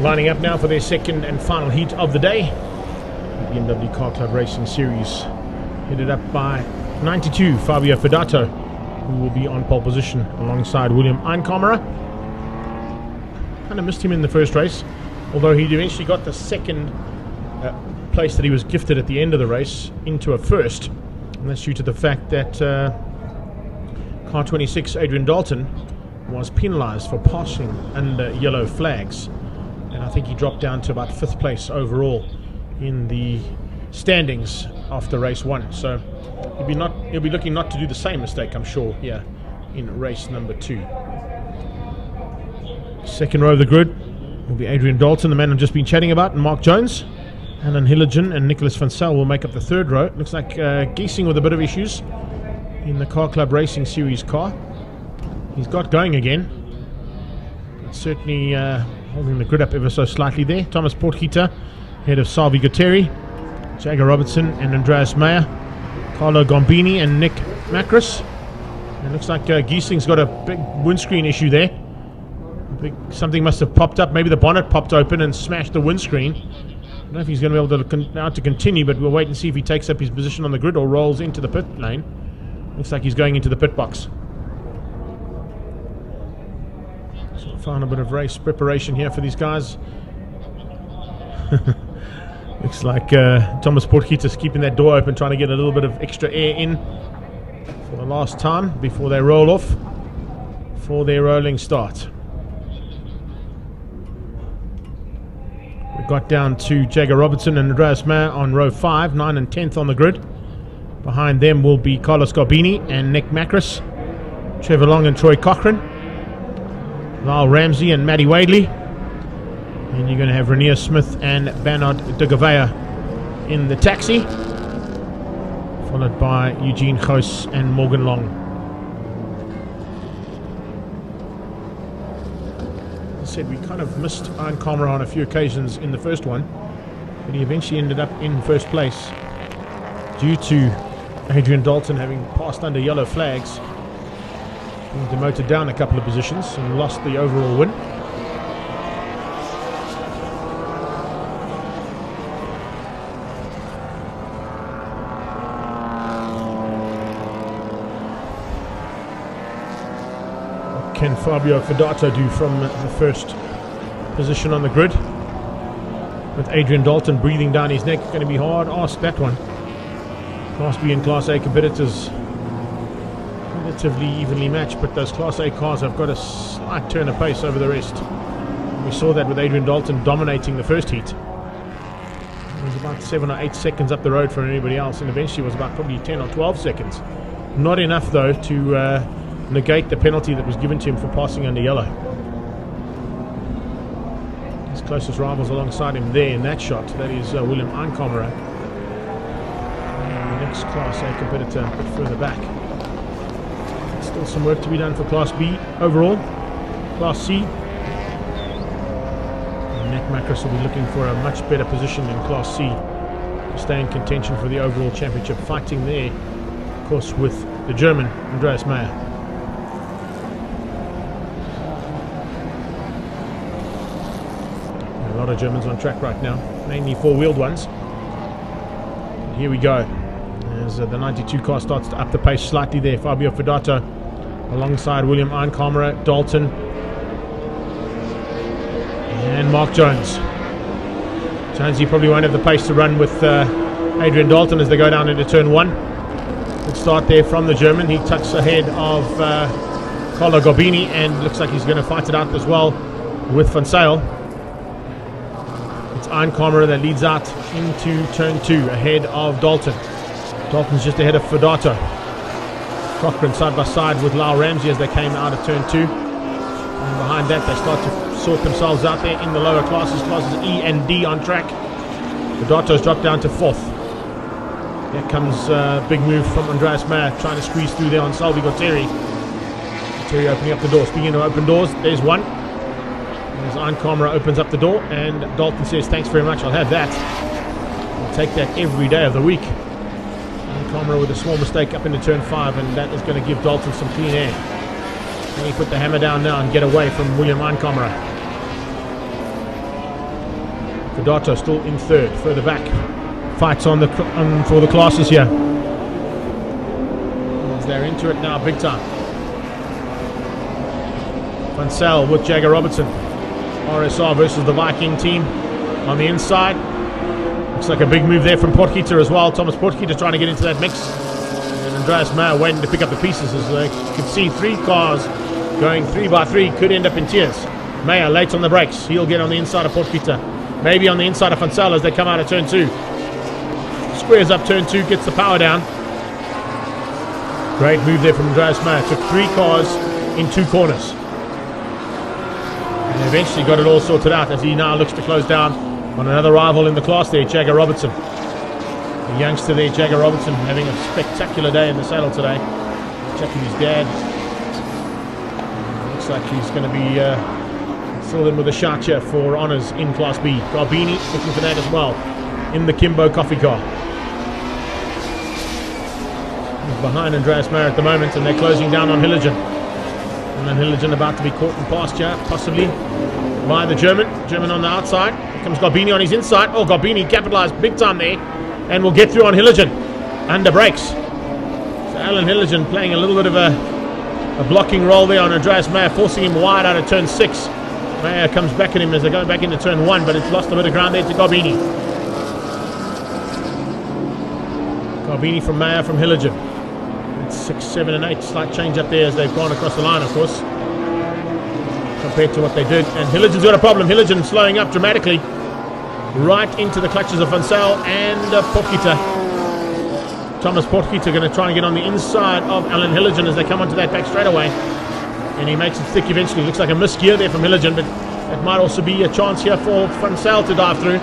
lining up now for their second and final heat of the day. The BMW Car Club Racing Series, headed up by 92 Fabio Fidato, who will be on pole position alongside William Einkammerer. Kind of missed him in the first race, although he eventually got the second place that he was gifted at the end of the race into a first, and that's due to the fact that car 26 Adrian Dalton was penalised for passing under yellow flags, and I think he dropped down to about 5th place overall in the standings after race 1. So he'll be looking not to do the same mistake, I'm sure, here in race number 2. Second row of the grid will be Adrian Dalton, the man I've just been chatting about, and Mark Jones. Alan Hilligen and Nicholas Van Zyl will make up the third row. Looks like Giesing with a bit of issues in the Car Club Racing Series car. He's got going again, but certainly holding the grid up ever so slightly there. Thomas Portgieter ahead of Salvi Gutteri, Jagger Robertson and Andreas Meyer, Carlo Gambini and Nick Macris. It looks like Giesing's got a big windscreen issue there. Something must have popped up. Maybe the bonnet popped open and smashed the windscreen. I don't know if he's going to be able to continue, but we'll wait and see if he takes up his position on the grid or rolls into the pit lane. Looks like he's going into the pit box. So final bit of race preparation here for these guys. Looks like Thomas Portgieter's keeping that door open, trying to get a little bit of extra air in for the last time before they roll off for their rolling start. We got down to Jagger Robertson and Andreas Meyer on row 5, 9 and 10th on the grid. Behind them will be Carlos Garbini and Nick Macris, Trevor Long and Troy Cochrane, Lyle Ramsey and Matty Wadley. And you're going to have Rainier Smith and Bernard de Gavea in the taxi, followed by Eugene Goos and Morgan Long. Said we kind of missed Einkammerer on a few occasions in the first one, but he eventually ended up in first place due to Adrian Dalton having passed under yellow flags, being demoted down a couple of positions and lost the overall win. Can Fabio Fidato do from the first position on the grid? With Adrian Dalton breathing down his neck, going to be hard ask, that one. Class B and Class A competitors relatively evenly matched, but those Class A cars have got a slight turn of pace over the rest. We saw that with Adrian Dalton dominating the first heat. It was about 7 or 8 seconds up the road from anybody else, and eventually was about probably 10 or 12 seconds. Not enough though to negate the penalty that was given to him for passing under yellow. His closest rivals alongside him there in that shot, that is William Einkammerer, and the next Class A competitor a bit further back. Still some work to be done for Class B overall. Class C, Nick Macris will be looking for a much better position in Class C to stay in contention for the overall championship, fighting there of course with the German Andreas Meyer. A lot of Germans on track right now, mainly four-wheeled ones. And here we go, as the 92 car starts to up the pace slightly there. Fabio Fidato alongside William Einkammerer, Dalton and Mark Jones. Jonesy probably won't have the pace to run with Adrian Dalton as they go down into turn 1. Good start there from the German. He tucks ahead of Carlo Garbini and looks like he's going to fight it out as well with Van Zyl. It's Einkammerer that leads out into turn 2 ahead of Dalton. Dalton's just ahead of Fidato. Cochrane side by side with Lyle Ramsey as they came out of turn 2. And behind that they start to sort themselves out there in the lower classes E and D on track. Fidato's dropped down to 4th. Here comes a big move from Andreas Meyer, trying to squeeze through there on Salvi Gutteri. Gutteri opening up the door. Speaking of open doors, there's one. As Einkammerer opens up the door and Dalton says, "Thanks very much, I'll have that. I'll take that every day of the week." Einkammerer with a small mistake up into turn 5, and that is going to give Dalton some clean air. Can he put the hammer down now and get away from William Einkammerer? Gauteng still in third, further back. Fights on for the classes here. As they're into it now, big time. Van Zyl with Jagger Robertson. RSR versus the Viking team on the inside. Looks like a big move there from Potgieter as well. Thomas Potgieter trying to get into that mix. And Andreas Meyer waiting to pick up the pieces. As they can see, 3 cars going 3 by 3 could end up in tears. Meyer late on the brakes. He'll get on the inside of Potgieter. Maybe on the inside of Van Zyl as they come out of turn 2. Squares up turn 2, gets the power down. Great move there from Andreas Meyer. Took 3 cars in 2 corners. And eventually got it all sorted out as he now looks to close down on another rival in the class there, Jagger Robertson. The youngster there, Jagger Robertson, having a spectacular day in the saddle today. Checking his dad. Looks like he's going to be filled in with a shout here for honours in Class B. Garbini looking for that as well in the Kimbo coffee car. He's behind Andreas Meyer at the moment, and they're closing down on Hilligen. And then Hilligen about to be caught in pasture, possibly by the German on the outside. Here comes Garbini on his inside. Oh, Garbini capitalised big time there and will get through on Hilligen under brakes. So Alan Hilligen playing a little bit of a blocking role there on Andreas Meyer, forcing him wide out of turn 6. Meyer comes back at him as they go back into turn 1, but it's lost a bit of ground there to Garbini. Garbini from Meyer from Hilligen. 6, 7 and 8, slight change up there as they've gone across the line, of course, compared to what they did. And Hilligen's got a problem. Hilligen slowing up dramatically right into the clutches of Van Zyl and Potgieter. Thomas Potgieter going to try and get on the inside of Alan Hilligen as they come onto that back straightaway, and he makes it thick eventually. Looks like a misgear there from Hilligen, but that might also be a chance here for Van Zyl to dive through.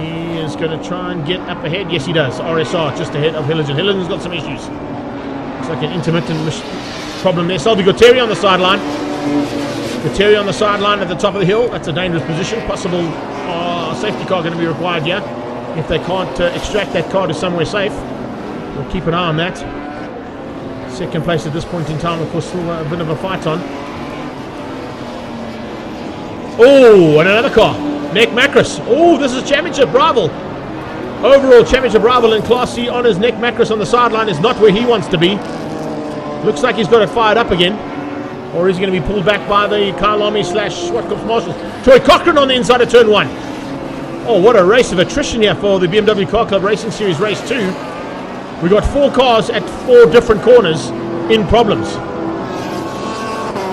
He is going to try and get up ahead. Yes, he does. RSR just ahead of Hilligen. Hilligen's got some issues. Looks like an intermittent problem there. Salvi Guterri on the sideline. Guterri on the sideline at the top of the hill. That's a dangerous position. Possible safety car going to be required here if they can't extract that car to somewhere safe. We'll keep an eye on that. Second place at this point in time, of course, still a bit of a fight on. Oh, and another car. Nick Macris. Oh, this is championship rival. Overall championship rival in Class C honours. Nick Macris on the sideline is not where he wants to be. Looks like he's got it fired up again. Or is he going to be pulled back by the Kyle Army / Zwartkops marshals? Troy Cochrane on the inside of turn 1. Oh, what a race of attrition here for the BMW Car Club Racing Series Race 2. We got 4 cars at 4 different corners in problems.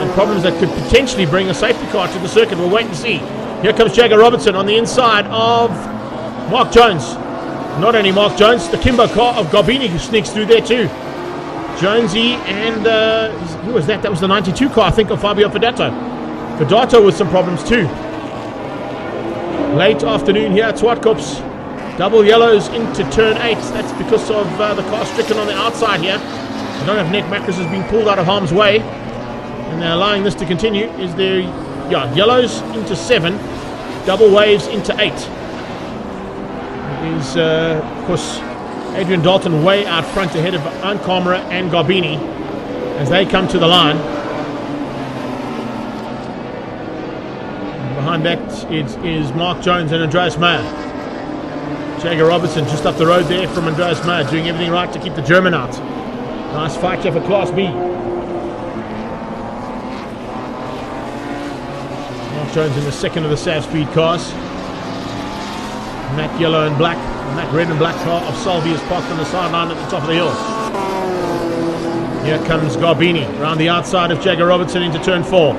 And problems that could potentially bring a safety car to the circuit. We'll wait and see. Here comes Jagger Robertson on the inside of Mark Jones. Not only Mark Jones, the Kimbo car of Garbini who sneaks through there too. Jonesy and who was that? That was the 92 car, I think, of Fabio Fidato. Fidato with some problems too. Late afternoon here at Zwartkops. Double yellows into turn 8. That's because of the car stricken on the outside here. I don't know if Nick Macris has been pulled out of harm's way, and they're allowing this to continue. Is there, yeah, yellows into 7, double waves into 8. It is, of course, Adrian Dalton way out front ahead of Ankamera and Garbini as they come to the line. And behind that is Mark Jones and Andreas Meyer. Jagger Robertson just up the road there from Andreas Meyer, doing everything right to keep the German out. Nice fight here for Class B. Mark Jones in the second of the Sav Speed cars. And that yellow and black, and that red and black car of Salvi is parked on the sideline at the top of the hill. Here comes Garbini around the outside of Jagger Robertson into turn 4.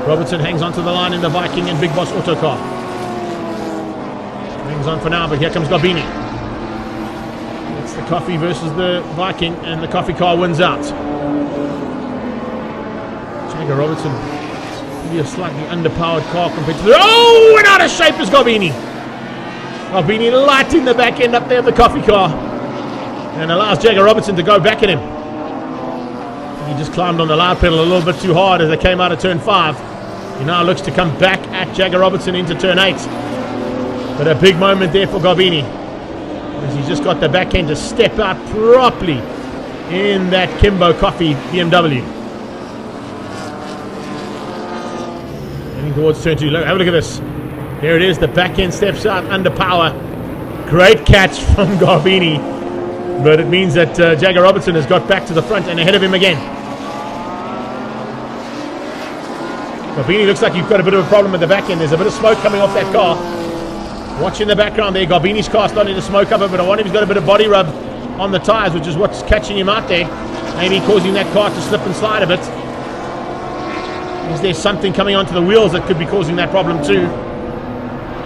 Robertson hangs onto the line in the Viking and Big Boss Auto car. Hangs on for now, but here comes Garbini. It's the Coffee versus the Viking, and the Coffee car wins out. Jagger Robertson, maybe a slightly underpowered car compared to the... Oh, and out of shape is Garbini. Garbini lighting the back end up there of the Coffee car, and allows Jagger Robertson to go back at him. He just climbed on the loud pedal a little bit too hard as they came out of turn 5. He now looks to come back at Jagger Robertson into turn 8. But a big moment there for Garbini, as he's just got the back end to step out properly in that Kimbo Coffee BMW. Heading towards turn 2. Have a look at this. There it is, the back end steps out under power. Great catch from Garbini, but it means that Jagger Robertson has got back to the front and ahead of him again. Garbini looks like you've got a bit of a problem at the back end. There's a bit of smoke coming off that car. Watch in the background there, Garbini's car starting to smoke up a bit. I wonder if he's got a bit of body rub on the tyres, which is what's catching him out there. Maybe causing that car to slip and slide a bit. Is there something coming onto the wheels that could be causing that problem too?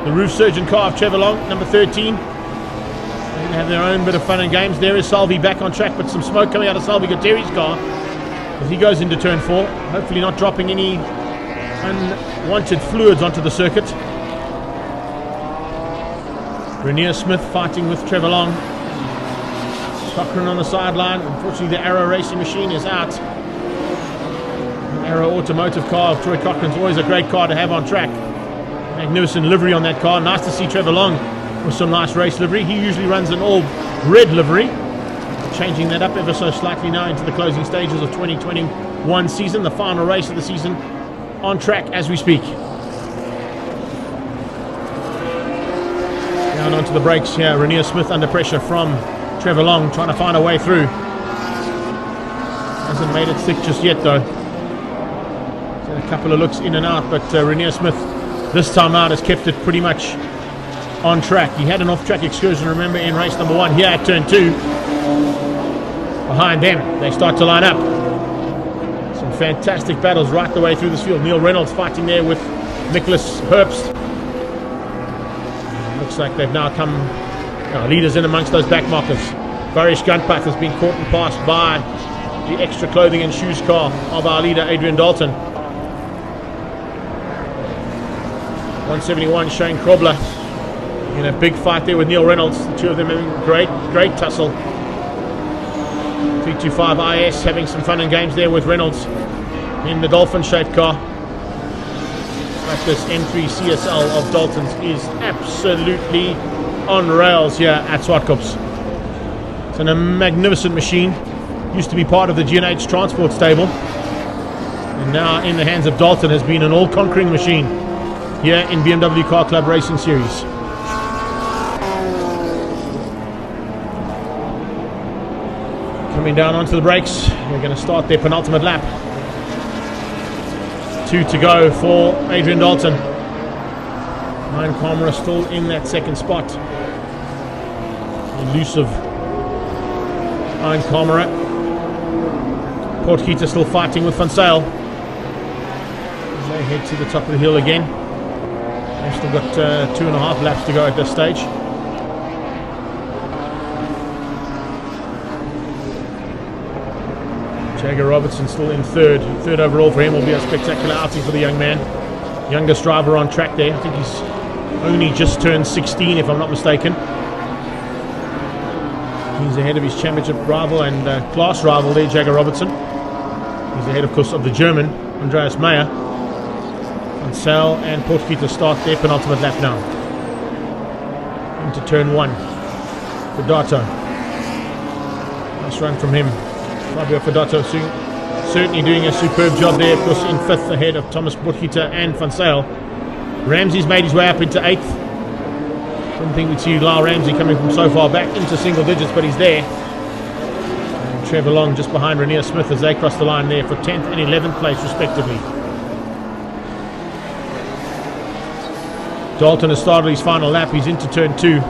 The roof surgeon car of Trevor Long, number 13. They're going to have their own bit of fun and games. There is Salvi back on track, but some smoke coming out of Salvi Gutierrez's car as he goes into turn 4. Hopefully not dropping any unwanted fluids onto the circuit. Rainier Smith fighting with Trevor Long. Cochrane on the sideline. Unfortunately, the Arrow Racing Machine is out. The Arrow Automotive car of Troy Cochrane's always a great car to have on track. Magnificent livery on that car. Nice to see Trevor Long with some nice race livery. He usually runs an all red livery. Changing that up ever so slightly now into the closing stages of 2021 season. The final race of the season on track as we speak. Down onto the brakes here. Rainier Smith under pressure from Trevor Long, trying to find a way through. Hasn't made it thick just yet though. He's had a couple of looks in and out, but Rainier Smith this time out has kept it pretty much on track. He had an off-track excursion, remember, in race number 1 here at turn 2. Behind them, they start to line up. Some fantastic battles right the way through this field. Neil Reynolds fighting there with Nicholas Herbst. Looks like they've now come leaders in amongst those back markers. Barish Gunpath has been caught and passed by the extra clothing and shoes car of our leader Adrian Dalton. 171 Shane Krobler in a big fight there with Neil Reynolds. The two of them having great tussle. 325 IS having some fun and games there with Reynolds in the Dolphin shaped car. But this N3 CSL of Dalton's is absolutely on rails here at Zwartkops. It's a magnificent machine. Used to be part of the G&H Transport stable, and now in the hands of Dalton has been an all-conquering machine here in BMW Car Club Racing Series. Coming down onto the brakes, we're going to start their penultimate lap. 2 to go for Adrian Dalton. Iron Camera still in that second spot. Elusive Iron Camera. Portkita still fighting with Van Sale. They head to the top of the hill again. They've still got 2.5 laps to go at this stage. Jagger Robertson still in third. Third overall for him will be a spectacular outing for the young man. Youngest driver on track there. I think he's only just turned 16 if I'm not mistaken. He's ahead of his championship rival and class rival there, Jagger Robertson. He's ahead, of course, of the German, Andreas Meyer. And Sal and Portkita start their penultimate lap now. Into turn 1. Fidato. Nice run from him. Fabio Fidato certainly doing a superb job there, of course, in 5th ahead of Thomas Portkita and Van Sale. Ramsey's made his way up into 8th. Didn't think we'd see Lyle Ramsey coming from so far back into single digits, but he's there. And Trevor Long just behind Rainier Smith as they cross the line there for 10th and 11th place respectively. Dalton has started his final lap. He's into turn 2.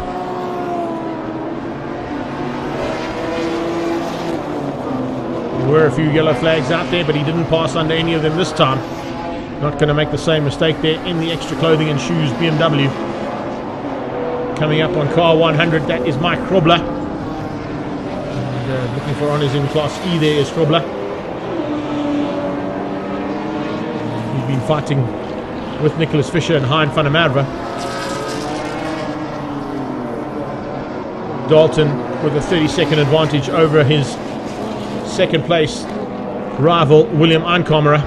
There were a few yellow flags out there, but he didn't pass under any of them this time. Not going to make the same mistake there in the extra clothing and shoes BMW. Coming up on car 100, that is Mike Krobler. And, looking for honours in Class E there is Krobler. He's been fighting with Nicholas Fisher and Hein van der Merwe. Dalton with a 30-second advantage over his second place rival William Einkamera.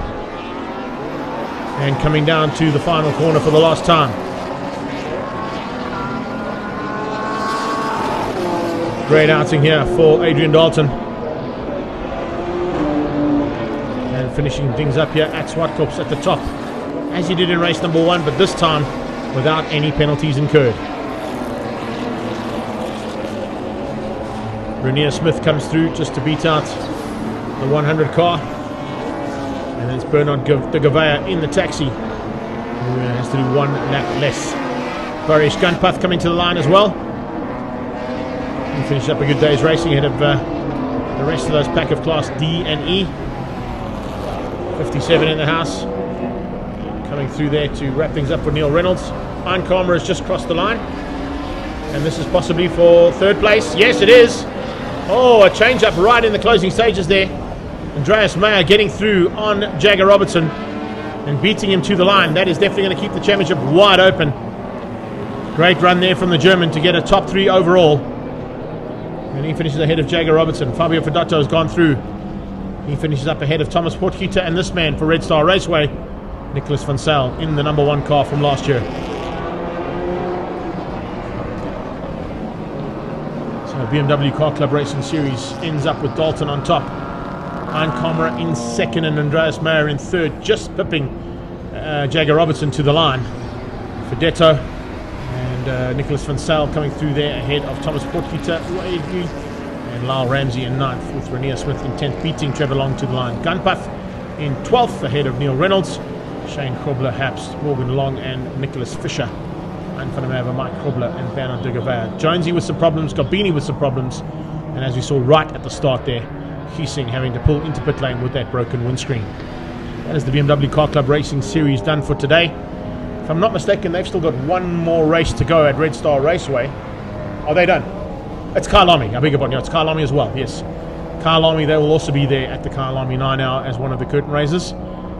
And coming down to the final corner for the last time. Great outing here for Adrian Dalton. And finishing things up here at Zwartkops at the top, as he did in race number 1, but this time without any penalties incurred. Renier Smith comes through just to beat out the 100 car. And then it's Bernard de Gouveia in the taxi, who has to do one lap less. Barish Gunpath coming to the line as well. He finished up a good day's racing ahead of the rest of those pack of Class D and E. 57 in the house. Coming through there to wrap things up for Neil Reynolds. Iron Karma has just crossed the line. And this is possibly for third place. Yes, it is. Oh, a change up right in the closing stages there. Andreas Meyer getting through on Jagger Robertson and beating him to the line. That is definitely going to keep the championship wide open. Great run there from the German to get a top 3 overall. And he finishes ahead of Jagger Robertson. Fabio Fedotto has gone through. He finishes up ahead of Thomas Potgieter and this man for Red Star Raceway, Nicholas van Zyl, in the number 1 car from last year. So BMW Car Club Racing Series ends up with Dalton on top. Iron Kamera in second and Andreas Meyer in third, just pipping Jagger Robertson to the line. Fedetto and Nicholas van Zyl coming through there ahead of Thomas Potgieter and Lyle Ramsey in 9th, with Renier Smith in 10th, beating Trevor Long to the line. Gunpath in 12th ahead of Neil Reynolds, Shane Krobler, Hapst, Morgan Long and Nicholas Fisher. And for them over Mike Krobler and Bernard de Gouveia. Jonesy with some problems, Garbini with some problems, and as we saw right at the start there, Giesing having to pull into pit lane with that broken windscreen. That is the BMW Car Club Racing Series done for today. If I'm not mistaken, they've still got one more race to go at Red Star Raceway. Are they done? It's Kyalami, I beg your pardon. It's Kyalami as well, yes. Kyalami, they will also be there at the Kyalami 9 hour as one of the curtain raisers.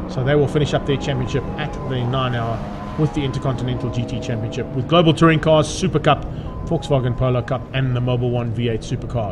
So they will finish up their championship at the 9 hour with the Intercontinental GT Championship with Global Touring Cars, Super Cup, Volkswagen Polo Cup and the Mobil 1 V8 Supercars.